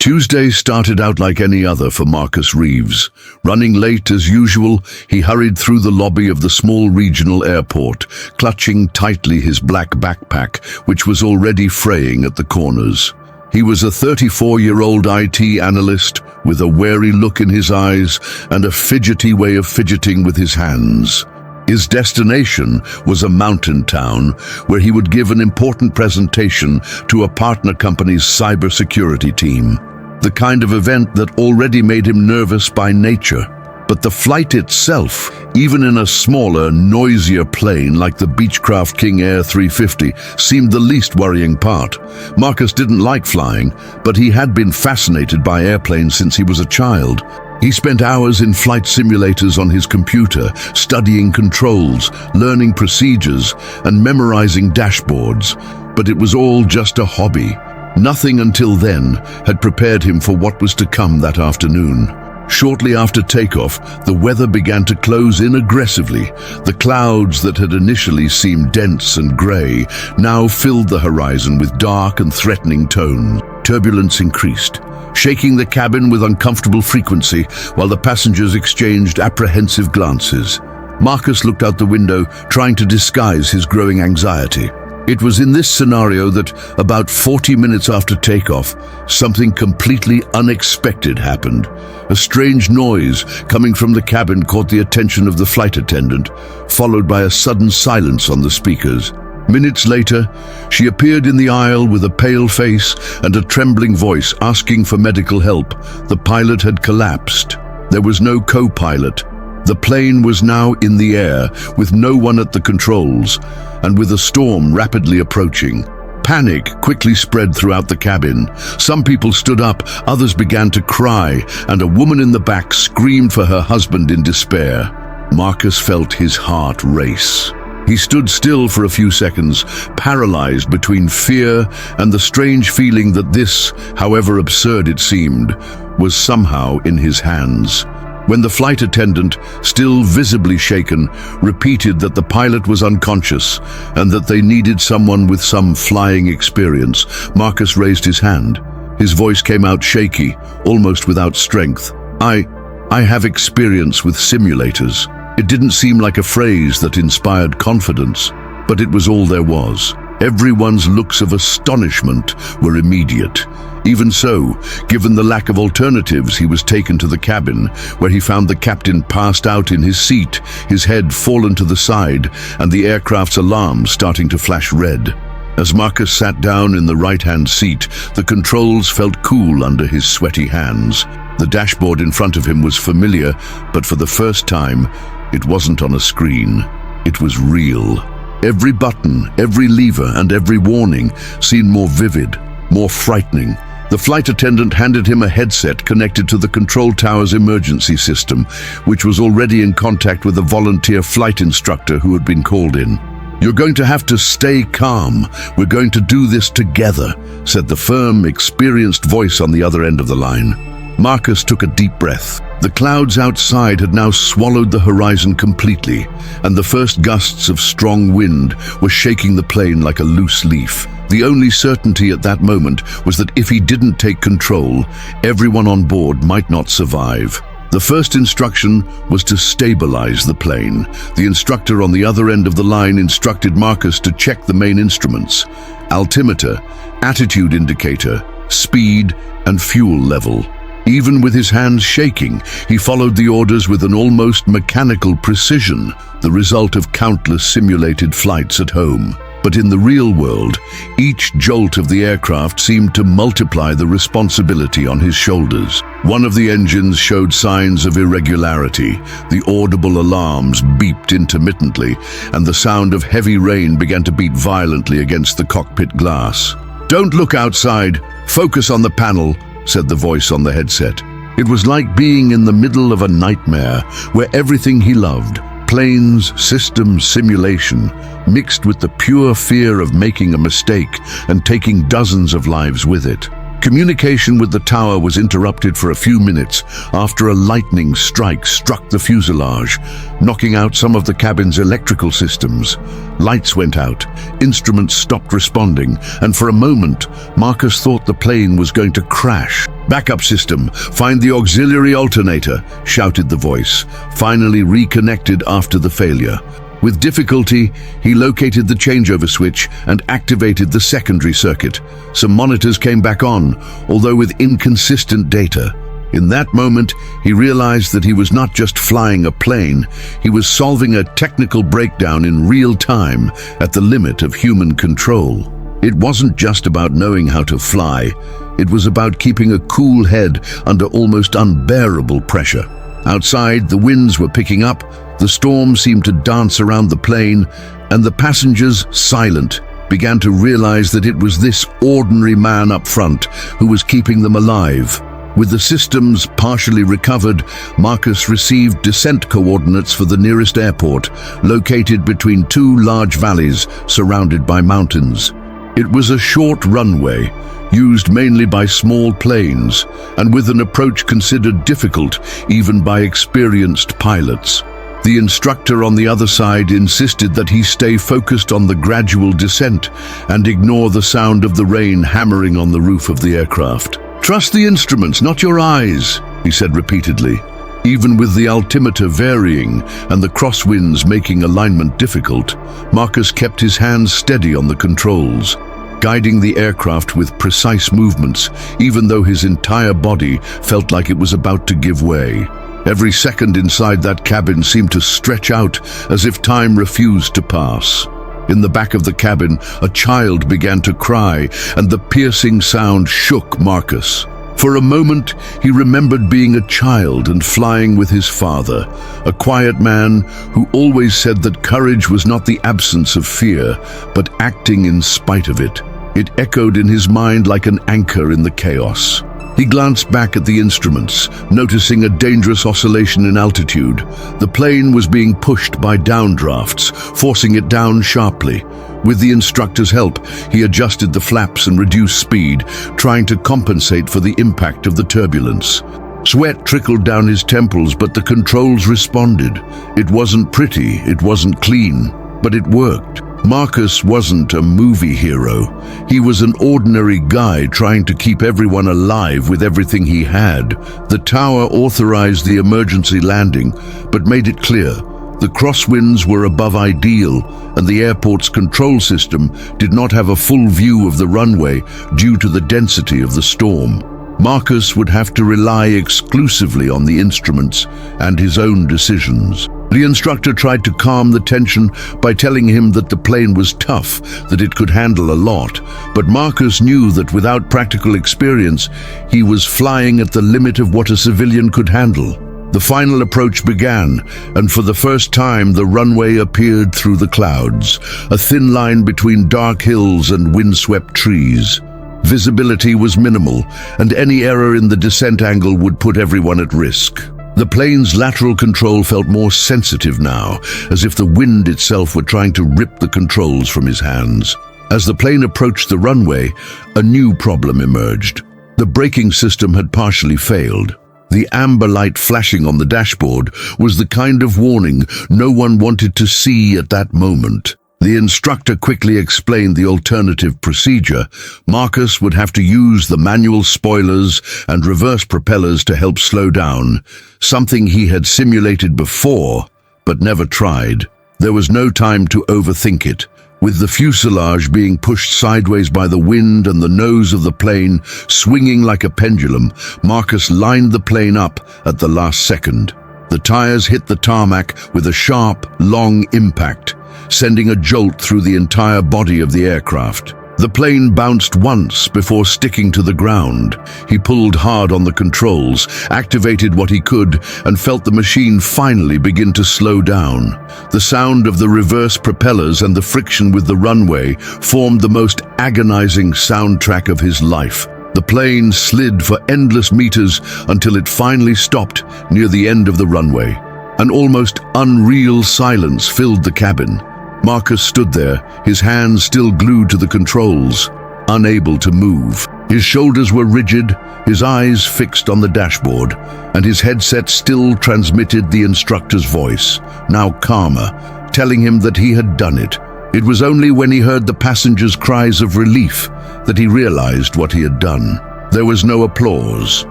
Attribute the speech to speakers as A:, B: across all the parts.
A: Tuesday started out like any other for Marcus Reeves. Running late as usual, he hurried through the lobby of the small regional airport, clutching tightly his black backpack, which was already fraying at the corners. He was a 34-year-old IT analyst with a wary look in his eyes and a fidgety way of fidgeting with his hands. His destination was a mountain town where he would give an important presentation to a partner company's cybersecurity team. The kind of event that already made him nervous by nature. But the flight itself, even in a smaller, noisier plane like the Beechcraft King Air 350, seemed the least worrying part. Marcus didn't like flying, but he had been fascinated by airplanes since he was a child. He spent hours in flight simulators on his computer, studying controls, learning procedures, and memorizing dashboards. But it was all just a hobby. Nothing until then had prepared him for what was to come that afternoon. Shortly after takeoff, the weather began to close in aggressively. The clouds that had initially seemed dense and grey now filled the horizon with dark and threatening tones. Turbulence increased, shaking the cabin with uncomfortable frequency while the passengers exchanged apprehensive glances. Marcus looked out the window, trying to disguise his growing anxiety. It was in this scenario that, about 40 minutes after takeoff, something completely unexpected happened. A strange noise coming from the cabin caught the attention of the flight attendant, followed by a sudden silence on the speakers. Minutes later, she appeared in the aisle with a pale face and a trembling voice asking for medical help. The pilot had collapsed. There was no co-pilot. The plane was now in the air, with no one at the controls, and with a storm rapidly approaching. Panic quickly spread throughout the cabin. Some people stood up, others began to cry, and a woman in the back screamed for her husband in despair. Marcus felt his heart race. He stood still for a few seconds, paralyzed between fear and the strange feeling that this, however absurd it seemed, was somehow in his hands. When the flight attendant, still visibly shaken, repeated that the pilot was unconscious and that they needed someone with some flying experience, Marcus raised his hand. His voice came out shaky, almost without strength. I have experience with simulators." It didn't seem like a phrase that inspired confidence, but it was all there was. Everyone's looks of astonishment were immediate. Even so, given the lack of alternatives, he was taken to the cabin, where he found the captain passed out in his seat, his head fallen to the side, and the aircraft's alarm starting to flash red. As Marcus sat down in the right-hand seat, the controls felt cool under his sweaty hands. The dashboard in front of him was familiar, but for the first time, it wasn't on a screen. It was real. Every button, every lever, and every warning seemed more vivid, more frightening. The flight attendant handed him a headset connected to the control tower's emergency system, which was already in contact with a volunteer flight instructor who had been called in. "You're going to have to stay calm. We're going to do this together," said the firm, experienced voice on the other end of the line. Marcus took a deep breath. The clouds outside had now swallowed the horizon completely, and the first gusts of strong wind were shaking the plane like a loose leaf. The only certainty at that moment was that if he didn't take control, everyone on board might not survive. The first instruction was to stabilize the plane. The instructor on the other end of the line instructed Marcus to check the main instruments: altimeter, attitude indicator, speed, and fuel level. Even with his hands shaking, he followed the orders with an almost mechanical precision, the result of countless simulated flights at home. But in the real world, each jolt of the aircraft seemed to multiply the responsibility on his shoulders. One of the engines showed signs of irregularity. The audible alarms beeped intermittently, and the sound of heavy rain began to beat violently against the cockpit glass. "Don't look outside. Focus on the panel," said the voice on the headset. It was like being in the middle of a nightmare where everything he loved, planes, systems, simulation, mixed with the pure fear of making a mistake and taking dozens of lives with it. Communication with the tower was interrupted for a few minutes after a lightning strike struck the fuselage, knocking out some of the cabin's electrical systems. Lights went out, instruments stopped responding, and for a moment, Marcus thought the plane was going to crash. "Backup system, find the auxiliary alternator," shouted the voice, finally reconnected after the failure. With difficulty, he located the changeover switch and activated the secondary circuit. Some monitors came back on, although with inconsistent data. In that moment, he realized that he was not just flying a plane, he was solving a technical breakdown in real time at the limit of human control. It wasn't just about knowing how to fly, it was about keeping a cool head under almost unbearable pressure. Outside, the winds were picking up, the storm seemed to dance around the plane, and the passengers, silent, began to realize that it was this ordinary man up front who was keeping them alive. With the systems partially recovered, Marcus received descent coordinates for the nearest airport, located between two large valleys surrounded by mountains. It was a short runway, used mainly by small planes, and with an approach considered difficult even by experienced pilots. The instructor on the other side insisted that he stay focused on the gradual descent and ignore the sound of the rain hammering on the roof of the aircraft. "Trust the instruments, not your eyes," he said repeatedly. Even with the altimeter varying and the crosswinds making alignment difficult, Marcus kept his hands steady on the controls, guiding the aircraft with precise movements, even though his entire body felt like it was about to give way. Every second inside that cabin seemed to stretch out as if time refused to pass. In the back of the cabin, a child began to cry, and the piercing sound shook Marcus. For a moment, he remembered being a child and flying with his father, a quiet man who always said that courage was not the absence of fear, but acting in spite of it. It echoed in his mind like an anchor in the chaos. He glanced back at the instruments, noticing a dangerous oscillation in altitude. The plane was being pushed by downdrafts, forcing it down sharply. With the instructor's help, he adjusted the flaps and reduced speed, trying to compensate for the impact of the turbulence. Sweat trickled down his temples, but the controls responded. It wasn't pretty, it wasn't clean, but it worked. Marcus wasn't a movie hero. He was an ordinary guy trying to keep everyone alive with everything he had. The tower authorized the emergency landing, but made it clear the crosswinds were above ideal, and the airport's control system did not have a full view of the runway due to the density of the storm. Marcus would have to rely exclusively on the instruments and his own decisions. The instructor tried to calm the tension by telling him that the plane was tough, that it could handle a lot, but Marcus knew that without practical experience, he was flying at the limit of what a civilian could handle. The final approach began, and for the first time the runway appeared through the clouds, a thin line between dark hills and windswept trees. Visibility was minimal, and any error in the descent angle would put everyone at risk. The plane's lateral control felt more sensitive now, as if the wind itself were trying to rip the controls from his hands. As the plane approached the runway, a new problem emerged. The braking system had partially failed. The amber light flashing on the dashboard was the kind of warning no one wanted to see at that moment. The instructor quickly explained the alternative procedure. Marcus would have to use the manual spoilers and reverse propellers to help slow down, something he had simulated before, but never tried. There was no time to overthink it. With the fuselage being pushed sideways by the wind and the nose of the plane swinging like a pendulum, Marcus lined the plane up at the last second. The tires hit the tarmac with a sharp, long impact, sending a jolt through the entire body of the aircraft. The plane bounced once before sticking to the ground. He pulled hard on the controls, activated what he could, and felt the machine finally begin to slow down. The sound of the reverse propellers and the friction with the runway formed the most agonizing soundtrack of his life. The plane slid for endless meters until it finally stopped near the end of the runway. An almost unreal silence filled the cabin. Marcus stood there, his hands still glued to the controls, unable to move. His shoulders were rigid, his eyes fixed on the dashboard, and his headset still transmitted the instructor's voice, now calmer, telling him that he had done it. It was only when he heard the passengers' cries of relief that he realized what he had done. There was no applause,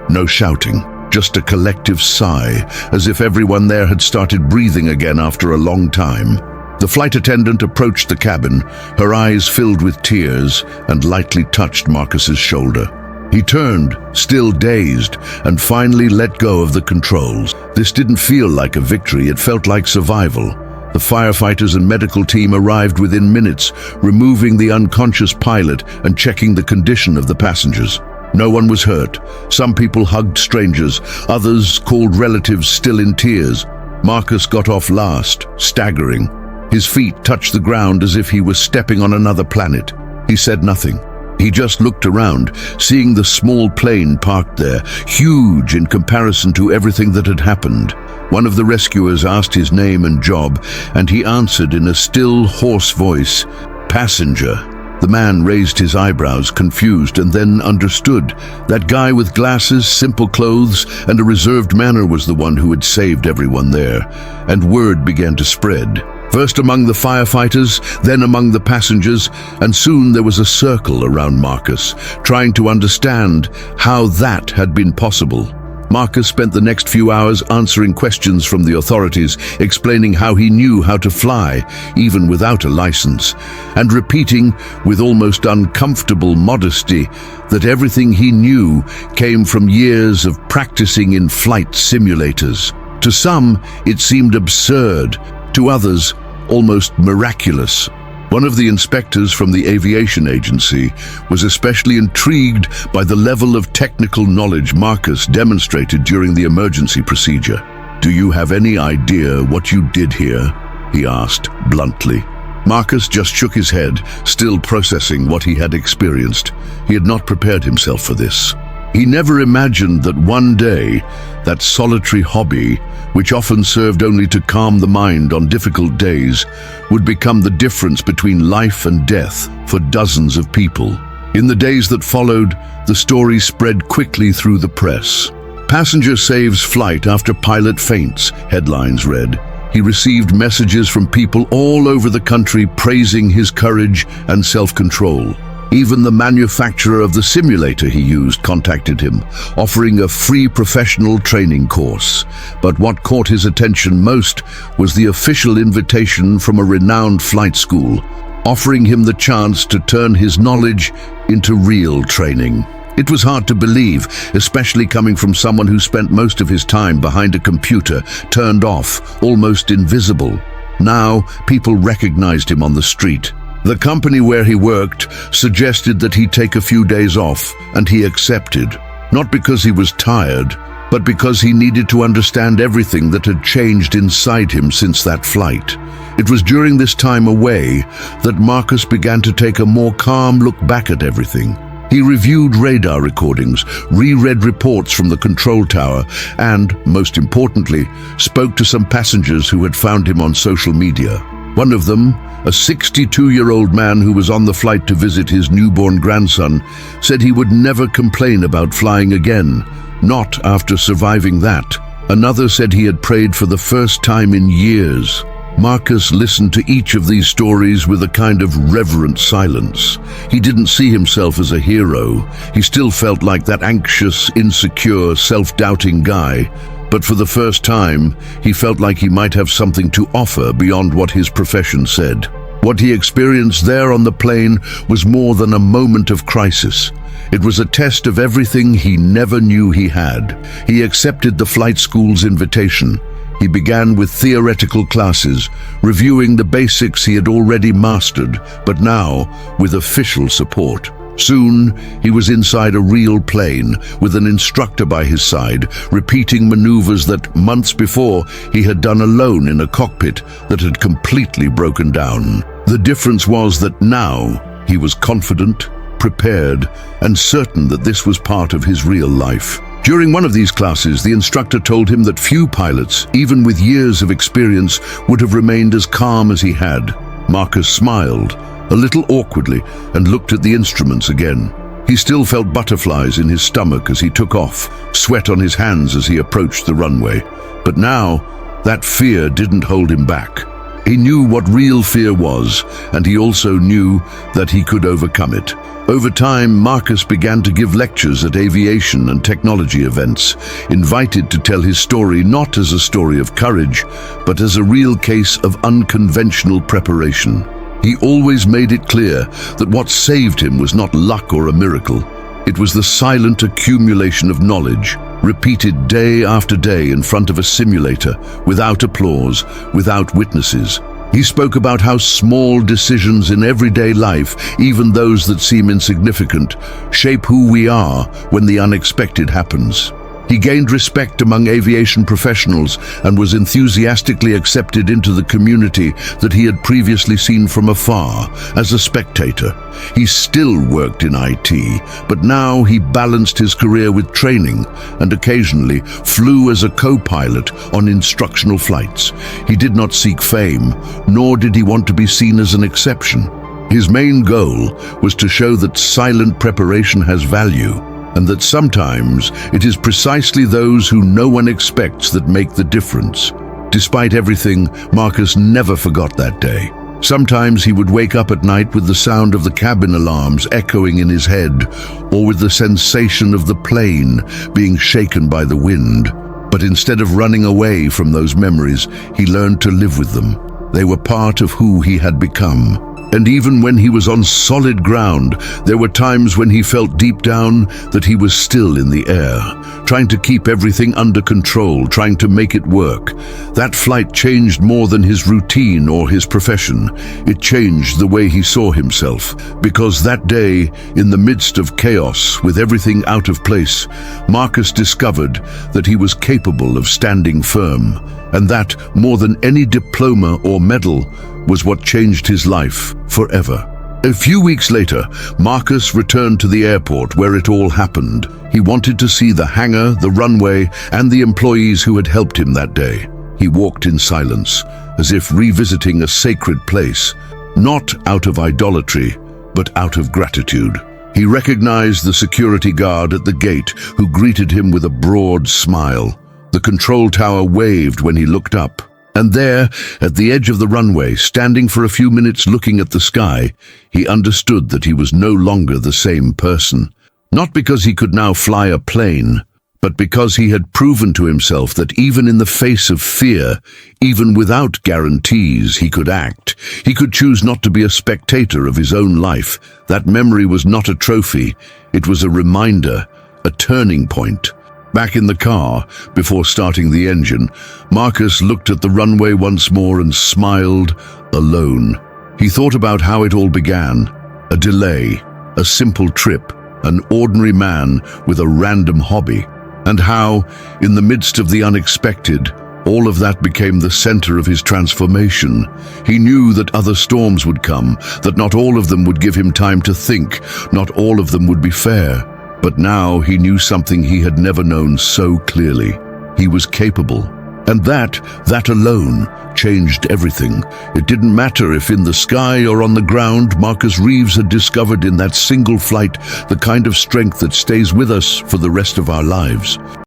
A: no shouting, just a collective sigh, as if everyone there had started breathing again after a long time. The flight attendant approached the cabin, her eyes filled with tears, and lightly touched Marcus's shoulder. He turned, still dazed, and finally let go of the controls. This didn't feel like a victory, it felt like survival. The firefighters and medical team arrived within minutes, removing the unconscious pilot and checking the condition of the passengers. No one was hurt. Some people hugged strangers, others called relatives still in tears. Marcus got off last, staggering. His feet touched the ground as if he was stepping on another planet. He said nothing. He just looked around, seeing the small plane parked there, huge in comparison to everything that had happened. One of the rescuers asked his name and job, and he answered in a still, hoarse voice, "Passenger." The man raised his eyebrows, confused, and then understood. That guy with glasses, simple clothes, and a reserved manner was the one who had saved everyone there. And word began to spread. First among the firefighters, then among the passengers, and soon there was a circle around Marcus, trying to understand how that had been possible. Marcus spent the next few hours answering questions from the authorities, explaining how he knew how to fly, even without a license, and repeating with almost uncomfortable modesty that everything he knew came from years of practicing in flight simulators. To some, it seemed absurd. To others, almost miraculous. One of the inspectors from the aviation agency was especially intrigued by the level of technical knowledge Marcus demonstrated during the emergency procedure. "Do you have any idea what you did here?" he asked bluntly. Marcus just shook his head, still processing what he had experienced. He had not prepared himself for this. He never imagined that one day, that solitary hobby, which often served only to calm the mind on difficult days, would become the difference between life and death for dozens of people. In the days that followed, the story spread quickly through the press. "Passenger saves flight after pilot faints," headlines read. He received messages from people all over the country praising his courage and self-control. Even the manufacturer of the simulator he used contacted him, offering a free professional training course. But what caught his attention most was the official invitation from a renowned flight school, offering him the chance to turn his knowledge into real training. It was hard to believe, especially coming from someone who spent most of his time behind a computer, turned off, almost invisible. Now, people recognized him on the street. The company where he worked suggested that he take a few days off, and he accepted. Not because he was tired, but because he needed to understand everything that had changed inside him since that flight. It was during this time away that Marcus began to take a more calm look back at everything. He reviewed radar recordings, reread reports from the control tower, and, most importantly, spoke to some passengers who had found him on social media. One of them, a 62-year-old man who was on the flight to visit his newborn grandson, said he would never complain about flying again, not after surviving that. Another said he had prayed for the first time in years. Marcus listened to each of these stories with a kind of reverent silence. He didn't see himself as a hero. He still felt like that anxious, insecure, self-doubting guy. But for the first time, he felt like he might have something to offer beyond what his profession said. What he experienced there on the plane was more than a moment of crisis. It was a test of everything he never knew he had. He accepted the flight school's invitation. He began with theoretical classes, reviewing the basics he had already mastered, but now with official support. Soon, he was inside a real plane, with an instructor by his side, repeating maneuvers that months before he had done alone in a cockpit that had completely broken down. The difference was that now he was confident, prepared, and certain that this was part of his real life. During one of these classes, the instructor told him that few pilots, even with years of experience, would have remained as calm as he had. Marcus smiled, a little awkwardly, and looked at the instruments again. He still felt butterflies in his stomach as he took off, sweat on his hands as he approached the runway. But now, that fear didn't hold him back. He knew what real fear was, and he also knew that he could overcome it. Over time, Marcus began to give lectures at aviation and technology events, invited to tell his story not as a story of courage, but as a real case of unconventional preparation. He always made it clear that what saved him was not luck or a miracle. It was the silent accumulation of knowledge, repeated day after day in front of a simulator, without applause, without witnesses. He spoke about how small decisions in everyday life, even those that seem insignificant, shape who we are when the unexpected happens. He gained respect among aviation professionals and was enthusiastically accepted into the community that he had previously seen from afar, as a spectator. He still worked in IT, but now he balanced his career with training and occasionally flew as a co-pilot on instructional flights. He did not seek fame, nor did he want to be seen as an exception. His main goal was to show that silent preparation has value, and that sometimes it is precisely those who no one expects that make the difference. Despite everything, Marcus never forgot that day. Sometimes he would wake up at night with the sound of the cabin alarms echoing in his head, or with the sensation of the plane being shaken by the wind. But instead of running away from those memories, he learned to live with them. They were part of who he had become. And even when he was on solid ground, there were times when he felt deep down that he was still in the air, trying to keep everything under control, trying to make it work. That flight changed more than his routine or his profession. It changed the way he saw himself, because that day, in the midst of chaos, with everything out of place, Marcus discovered that he was capable of standing firm, and that, more than any diploma or medal, was what changed his life forever. A few weeks later, Marcus returned to the airport where it all happened. He wanted to see the hangar, the runway, and the employees who had helped him that day. He walked in silence, as if revisiting a sacred place, not out of idolatry, but out of gratitude. He recognized the security guard at the gate, who greeted him with a broad smile. The control tower waved when he looked up. And there, at the edge of the runway, standing for a few minutes looking at the sky, he understood that he was no longer the same person. Not because he could now fly a plane, but because he had proven to himself that even in the face of fear, even without guarantees, he could act. He could choose not to be a spectator of his own life. That memory was not a trophy. It was a reminder, a turning point. Back in the car, before starting the engine, Marcus looked at the runway once more and smiled, alone. He thought about how it all began. A delay, a simple trip, an ordinary man with a random hobby. And how, in the midst of the unexpected, all of that became the center of his transformation. He knew that other storms would come, that not all of them would give him time to think, not all of them would be fair. But now he knew something he had never known so clearly. He was capable. And that alone changed everything. It didn't matter if in the sky or on the ground, Marcus Reeves had discovered in that single flight the kind of strength that stays with us for the rest of our lives.